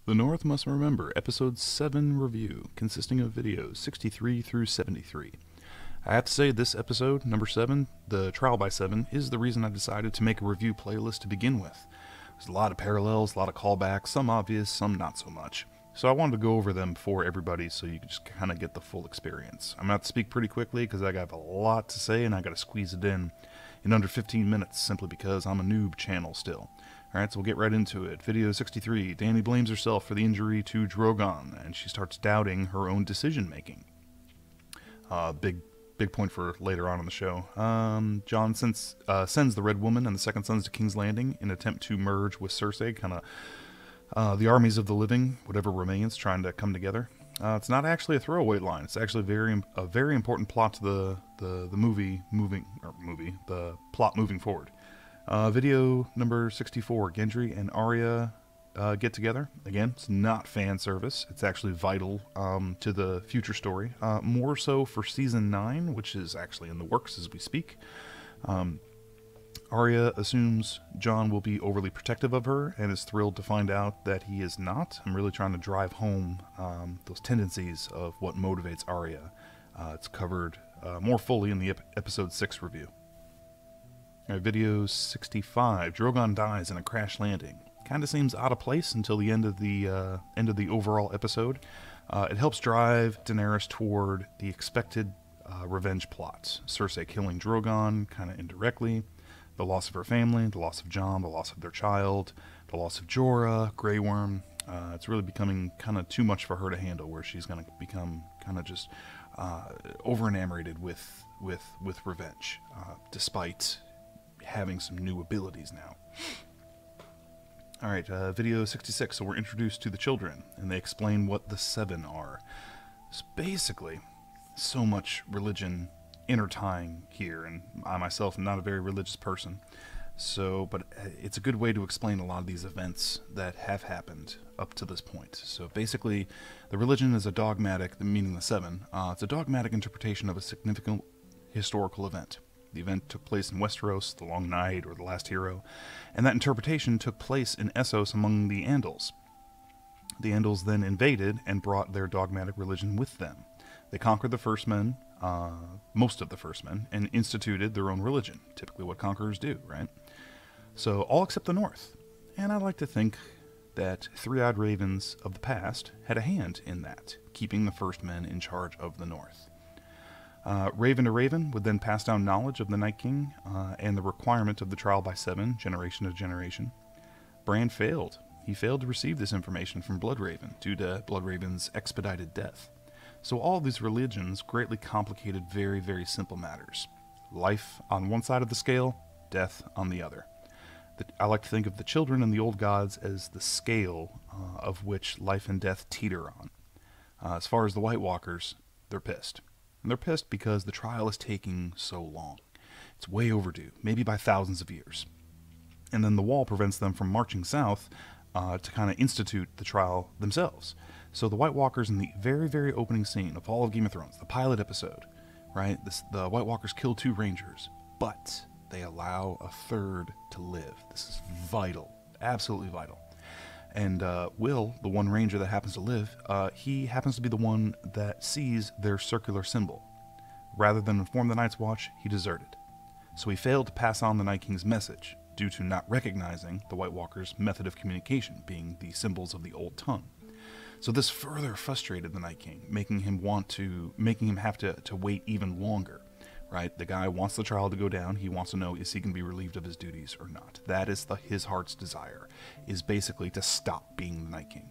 The North Must Remember, Episode 7 review, consisting of videos 63 through 73. I have to say, this episode, number 7, the Trial by 7, is the reason I decided to make a review playlist to begin with. There's a lot of parallels, a lot of callbacks, some obvious, some not so much. So I wanted to go over them for everybody so you can just kind of get the full experience. I'm going to have to speak pretty quickly because I got a lot to say and I got to squeeze it in under 15 minutes simply because I'm a noob channel still. Alright, so we'll get right into it. Video 63, Dany blames herself for the injury to Drogon, and she starts doubting her own decision-making. Big point for later on in the show. Jon sends the Red Woman and the Second Sons to King's Landing in an attempt to merge with Cersei, kind of the armies of the living, whatever remains, trying to come together. It's not actually a throwaway line. It's actually a very important plot to the plot moving forward. Video number 64, Gendry and Arya get together. Again, it's not fan service. It's actually vital to the future story. More so for Season 9, which is actually in the works as we speak. Arya assumes Jon will be overly protective of her and is thrilled to find out that he is not. I'm really trying to drive home those tendencies of what motivates Arya. It's covered more fully in the Episode 6 review. Video 65, Drogon dies in a crash landing. Kind of seems out of place until the end of the overall episode. It helps drive Daenerys toward the expected revenge plot. Cersei killing Drogon, kind of indirectly. The loss of her family, the loss of Jon, the loss of their child, the loss of Jorah, Grey Worm. It's really becoming kind of too much for her to handle, where she's going to become kind of just over-enamored with revenge, despite having some new abilities now. Alright, video 66, so we're introduced to the children, and they explain what the Seven are. So basically, so much religion intertying here, and I myself am not a very religious person, but it's a good way to explain a lot of these events that have happened up to this point. So basically, the religion is a dogmatic, meaning the Seven, it's a dogmatic interpretation of a significant historical event. The event took place in Westeros, the Long Night, or the Last Hero, and that interpretation took place in Essos among the Andals. The Andals then invaded and brought their dogmatic religion with them. They conquered the First Men, most of the First Men, and instituted their own religion, typically what conquerors do, right? So, all except the North. And I like to think that three-eyed ravens of the past had a hand in that, keeping the First Men in charge of the North. Raven to Raven would then pass down knowledge of the Night King and the requirement of the Trial by 7, generation to generation. Bran failed. He failed to receive this information from Bloodraven due to Bloodraven's expedited death. So all of these religions greatly complicated very, very simple matters. Life on one side of the scale, death on the other. I like to think of the children and the old gods as the scale of which life and death teeter on. As far as the White Walkers, they're pissed. And they're pissed because the trial is taking so long. It's way overdue, maybe by thousands of years. And then the wall prevents them from marching south to kind of institute the trial themselves. So the White Walkers in the very, very opening scene of all of Game of Thrones, the pilot episode, right? The White Walkers kill 2 Rangers, but they allow a third to live. This is vital, absolutely vital. And Will, the one ranger that happens to live, he happens to be the one that sees their circular symbol. Rather than inform the Night's Watch, he deserted. So he failed to pass on the Night King's message, due to not recognizing the White Walkers' method of communication, being the symbols of the Old Tongue. So this further frustrated the Night King, making him have to wait even longer. Right? The guy wants the trial to go down. He wants to know, is he going to be relieved of his duties or not? That is his heart's desire, is basically to stop being the Night King.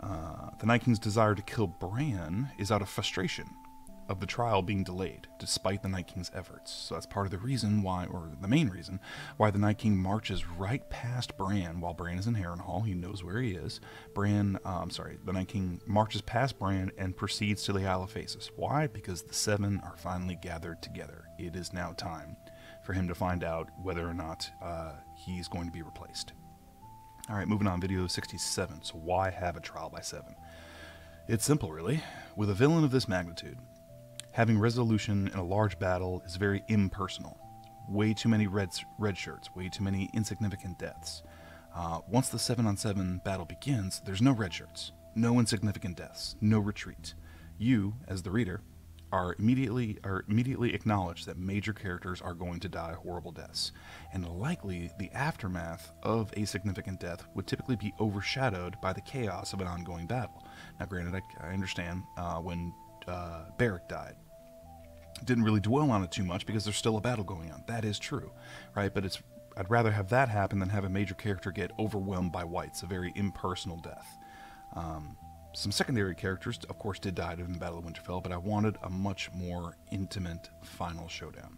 The Night King's desire to kill Bran is out of frustration of the trial being delayed, despite the Night King's efforts. So that's part of the reason why, or the main reason, why the Night King marches right past Bran while Bran is in Harrenhal. He knows where he is. The Night King marches past Bran and proceeds to the Isle of Phasis. Why? Because the Seven are finally gathered together. It is now time for him to find out whether or not he's going to be replaced. Alright, moving on, video 67. So why have a trial by 7? It's simple, really. With a villain of this magnitude, having resolution in a large battle is very impersonal. Way too many red shirts, way too many insignificant deaths. Once the 7-on-7 battle begins, there's no red shirts, no insignificant deaths, no retreat. You, as the reader, are immediately acknowledged that major characters are going to die horrible deaths, and likely the aftermath of a significant death would typically be overshadowed by the chaos of an ongoing battle. Now, granted, I understand when Beric died. Didn't really dwell on it too much because there's still a battle going on. That is true, right? But I'd rather have that happen than have a major character get overwhelmed by whites, a very impersonal death. Some secondary characters, of course, did die in the Battle of Winterfell, but I wanted a much more intimate final showdown.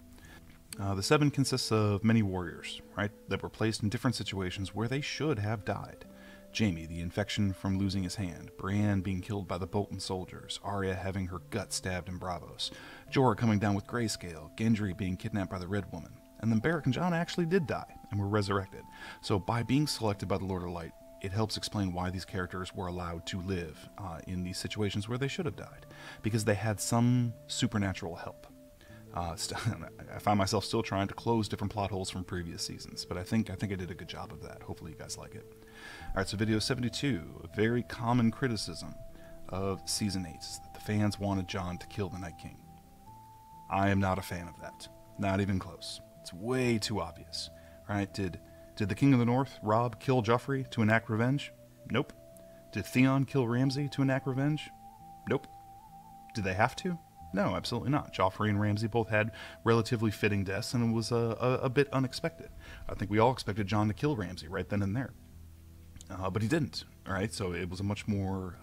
The 7 consists of many warriors, right, that were placed in different situations where they should have died. Jaime, the infection from losing his hand, Brienne being killed by the Bolton soldiers, Arya having her gut stabbed in Braavos, Jorah coming down with grayscale, Gendry being kidnapped by the Red Woman, and then Beric and Jon actually did die and were resurrected. So by being selected by the Lord of Light, it helps explain why these characters were allowed to live in these situations where they should have died, because they had some supernatural help. I find myself still trying to close different plot holes from previous seasons, but I think I did a good job of that. Hopefully you guys like it. Alright, so video 72, a very common criticism of Season 8 is that the fans wanted Jon to kill the Night King. I am not a fan of that. Not even close. It's way too obvious. Right? Did the King of the North, Robb, kill Joffrey to enact revenge? Nope. Did Theon kill Ramsay to enact revenge? Nope. Did they have to? No, absolutely not. Joffrey and Ramsay both had relatively fitting deaths, and it was a bit unexpected. I think we all expected Jon to kill Ramsay right then and there. But he didn't, right? So it was a much more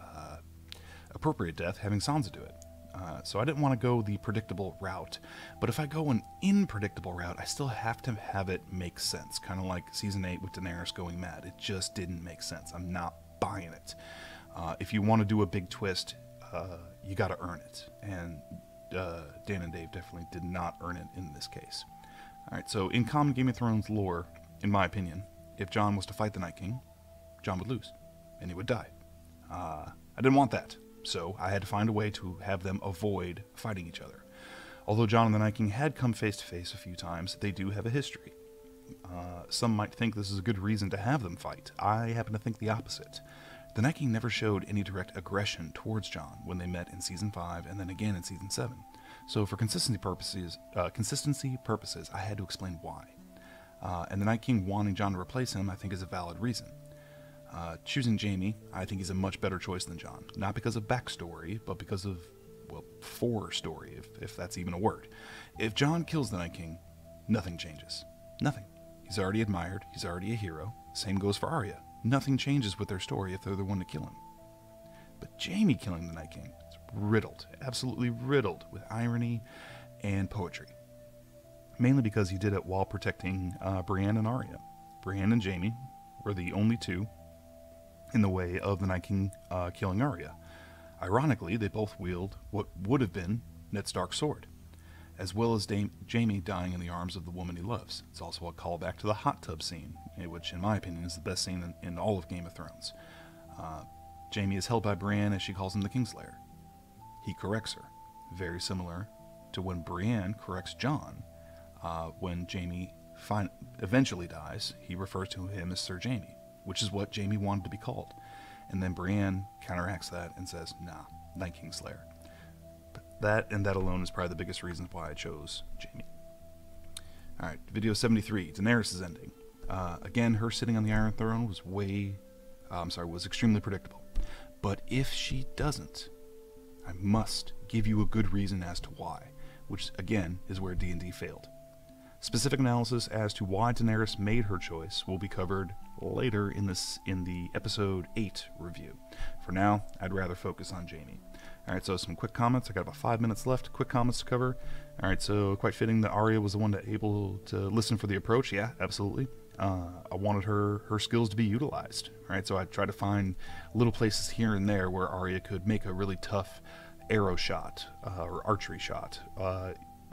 appropriate death having Sansa do it. So I didn't want to go the predictable route. But if I go an unpredictable route, I still have to have it make sense. Kind of like Season 8 with Daenerys going mad. It just didn't make sense. I'm not buying it. If you want to do a big twist, you got to earn it. And Dan and Dave definitely did not earn it in this case. Alright, so in common Game of Thrones lore, in my opinion, if Jon was to fight the Night King, Jon would lose, and he would die. I didn't want that, so I had to find a way to have them avoid fighting each other. Although Jon and the Night King had come face to face a few times, they do have a history. Some might think this is a good reason to have them fight. I happen to think the opposite. The Night King never showed any direct aggression towards Jon when they met in Season 5 and then again in Season 7. So for consistency purposes, I had to explain why. And the Night King wanting Jon to replace him, I think, is a valid reason. Choosing Jaime, I think he's a much better choice than Jon. Not because of backstory, but because of, well, forestory, if that's even a word. If Jon kills the Night King, nothing changes. Nothing. He's already admired, he's already a hero. Same goes for Arya. Nothing changes with their story if they're the one to kill him. But Jaime killing the Night King is riddled, absolutely riddled with irony and poetry. Mainly because he did it while protecting Brienne and Arya. Brienne and Jaime were the only two in the way of the Night King killing Arya. Ironically, they both wield what would have been Ned Stark's sword, as well as Jaime dying in the arms of the woman he loves. It's also a callback to the hot tub scene, which in my opinion is the best scene in all of Game of Thrones. Jaime is held by Brienne as she calls him the Kingslayer. He corrects her, very similar to when Brienne corrects Jon. When Jaime eventually dies, he refers to him as Sir Jaime, which is what Jaime wanted to be called. And then Brienne counteracts that and says, nah, Night Kingslayer. But that and that alone is probably the biggest reason why I chose Jaime. Alright, video 73, Daenerys' ending. Again, her sitting on the Iron Throne was extremely predictable. But if she doesn't, I must give you a good reason as to why, which again is where D&D failed. Specific analysis as to why Daenerys made her choice will be covered later in the episode 8 review. For now, I'd rather focus on Jaime. Alright, so some quick comments. I got about 5 minutes left. Quick comments to cover. Alright, so quite fitting that Arya was the one able to listen for the approach. Yeah, absolutely. I wanted her skills to be utilized. Right, so I tried to find little places here and there where Arya could make a really tough arrow shot or archery shot,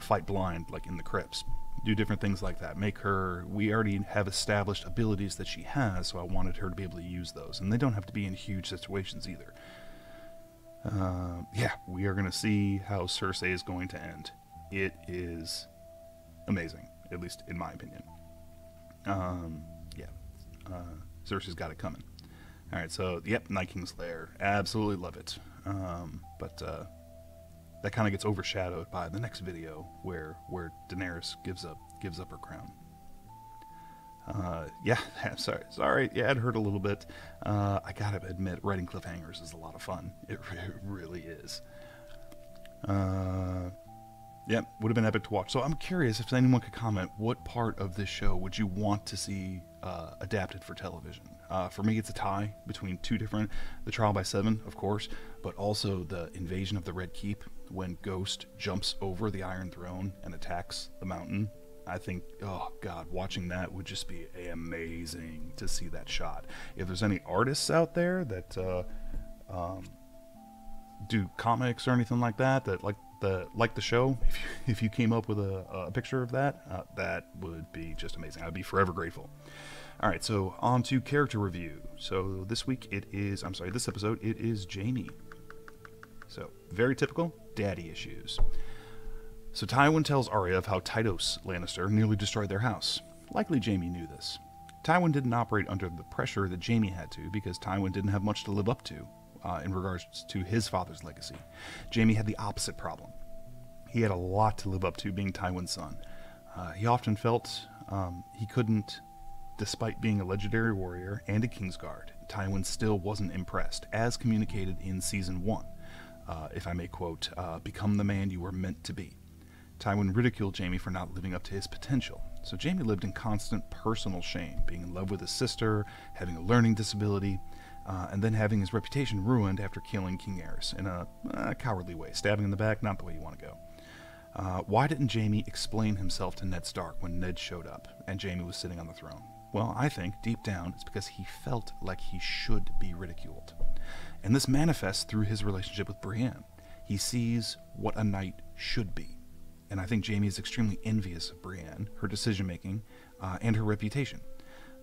fight blind like in the crypts, do different things like that. Make her. We already have established abilities that she has, so I wanted her to be able to use those, and they don't have to be in huge situations either. Yeah, we are going to see how Cersei is going to end. It is amazing, at least in my opinion. Cersei's got it coming. All right, so yep, Night King's Lair, absolutely love it. But that kind of gets overshadowed by the next video where Daenerys gives up her crown. Yeah, sorry, yeah, it hurt a little bit. I gotta admit, writing cliffhangers is a lot of fun. It really is. Yeah, would have been epic to watch. So I'm curious if anyone could comment, what part of this show would you want to see adapted for television? For me, it's a tie between two different, the Trial by Seven, of course, but also the Invasion of the Red Keep, when Ghost jumps over the Iron Throne and attacks the mountain. I think, oh god, watching that would just be amazing to see that shot. If there's any artists out there that do comics or anything like that, that like the show, if you came up with a picture of that, that would be just amazing. I'd be forever grateful. All right, so on to character review. So this episode it is Jaime. So very typical daddy issues. So Tywin tells Arya of how Tytos Lannister nearly destroyed their house. Likely Jaime knew this. Tywin didn't operate under the pressure that Jaime had to, because Tywin didn't have much to live up to in regards to his father's legacy. Jaime had the opposite problem. He had a lot to live up to being Tywin's son. He often felt he couldn't, despite being a legendary warrior and a Kingsguard. Tywin still wasn't impressed, as communicated in Season 1. If I may quote, "Become the man you were meant to be." Tywin ridiculed Jaime for not living up to his potential. So Jaime lived in constant personal shame, being in love with his sister, having a learning disability, and then having his reputation ruined after killing King Aerys in a cowardly way. Stabbing in the back, not the way you want to go. Why didn't Jaime explain himself to Ned Stark when Ned showed up and Jaime was sitting on the throne? Well, I think, deep down, it's because he felt like he should be ridiculed. And this manifests through his relationship with Brienne. He sees what a knight should be. And I think Jaime is extremely envious of Brienne, her decision-making, and her reputation.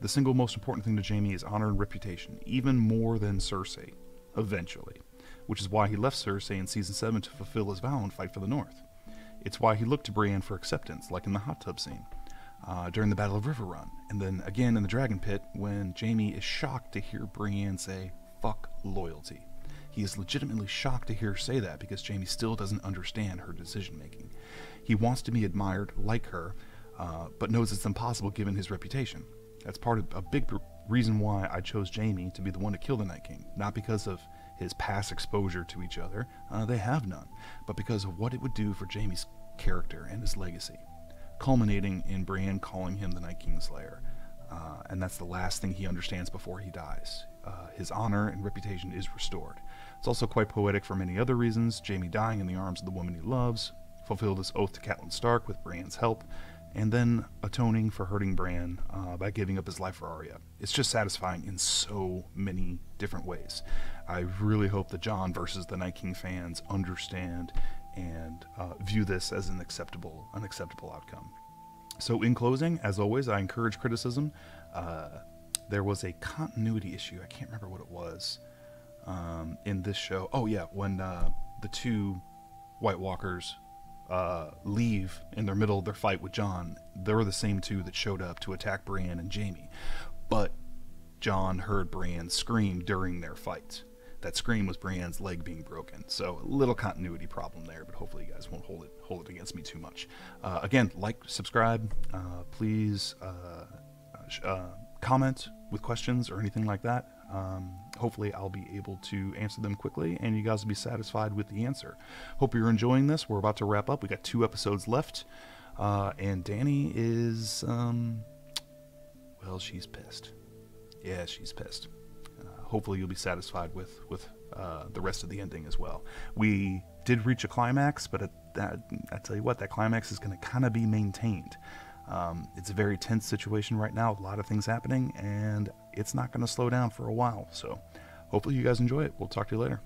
The single most important thing to Jaime is honor and reputation, even more than Cersei, eventually. Which is why he left Cersei in Season 7 to fulfill his vow and fight for the North. It's why he looked to Brienne for acceptance, like in the hot tub scene, during the Battle of Riverrun, and then again in the Dragon Pit, when Jaime is shocked to hear Brienne say, "Fuck loyalty." He is legitimately shocked to hear her say that, because Jaime still doesn't understand her decision-making. He wants to be admired like her, but knows it's impossible given his reputation. That's part of a big reason why I chose Jaime to be the one to kill the Night King. Not because of his past exposure to each other, they have none, but because of what it would do for Jaime's character and his legacy, culminating in Brienne calling him the Night King's Slayer. And that's the last thing he understands before he dies. His honor and reputation is restored. It's also quite poetic for many other reasons. Jaime dying in the arms of the woman he loves, fulfilled his oath to Catelyn Stark with Brienne's help, and then atoning for hurting Bran by giving up his life for Arya. It's just satisfying in so many different ways. I really hope the Jon versus the Night King fans understand and view this as an acceptable outcome. So in closing, as always, I encourage criticism. There was a continuity issue, I can't remember what it was, in this show. Oh yeah, when the two White Walkers leave in the middle of their fight with Jon, they were the same two that showed up to attack Brienne and Jaime. But Jon heard Brienne scream during their fight. That scream was Brienne's leg being broken. So a little continuity problem there, but hopefully you guys won't hold it against me too much. Again, like, subscribe, please comment with questions or anything like that. Hopefully I'll be able to answer them quickly and you guys will be satisfied with the answer. Hope you're enjoying this. We're about to wrap up. We got 2 episodes left. And Dany is, well, she's pissed. Yeah, she's pissed. Hopefully you'll be satisfied with the rest of the ending as well. We did reach a climax, but I tell you what, that climax is going to kind of be maintained. It's a very tense situation right now, a lot of things happening, and it's not going to slow down for a while. So hopefully you guys enjoy it. We'll talk to you later.